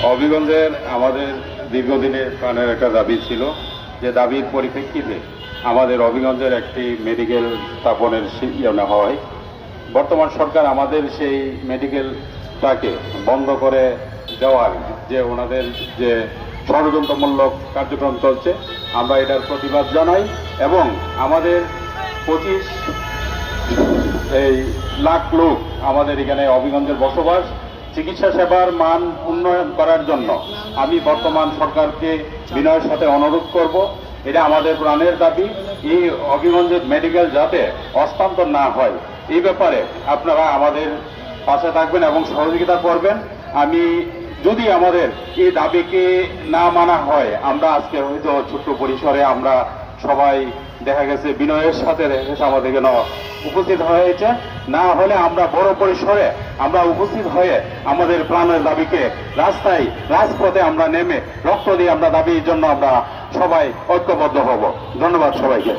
হবিগঞ্জের আমাদের দীর্ঘদিনের প্রাণের একটা দাবি ছিল, যে দাবির পরিপ্রেক্ষিতে আমাদের হবিগঞ্জের একটি মেডিকেল স্থাপনের নেওয়া হয়। বর্তমান সরকার আমাদের সেই মেডিকেলটাকে বন্ধ করে দেওয়ার যে ওনাদের যে ষড়যন্ত্রমূলক কার্যক্রম চলছে, আমরা এটার প্রতিবাদ জানাই এবং আমাদের 25 লাখ লোক আমাদের এখানে হবিগঞ্জের বসবাস, চিকিৎসা সেবার মান উন্নয়ন করার জন্য আমি বর্তমান সরকারকে বিনয়ের সাথে অনুরোধ করব। এটা আমাদের প্রাণের দাবি। এই হবিগঞ্জের মেডিকেল যাতে হস্তান্তর না হয়, এই ব্যাপারে আপনারা আমাদের পাশে থাকবেন এবং সহযোগিতা করবেন। আমি যদি আমাদের এই দাবিকে না মানা হয়, আমরা আজকে হয়তো ছোট্ট পরিসরে আমরা সবাই দেখা গেছে বিনয়ের সাথে আমাদের কেন উপস্থিত হয়েছে, না হলে আমরা বড় পরিসরে আমরা উপস্থিত হয়ে আমাদের প্রাণের দাবিকে রাস্তায় রাজপথে আমরা নেমে রক্ত দিয়ে আমরা দাবির জন্য আমরা সবাই ঐক্যবদ্ধ হব। ধন্যবাদ সবাইকে।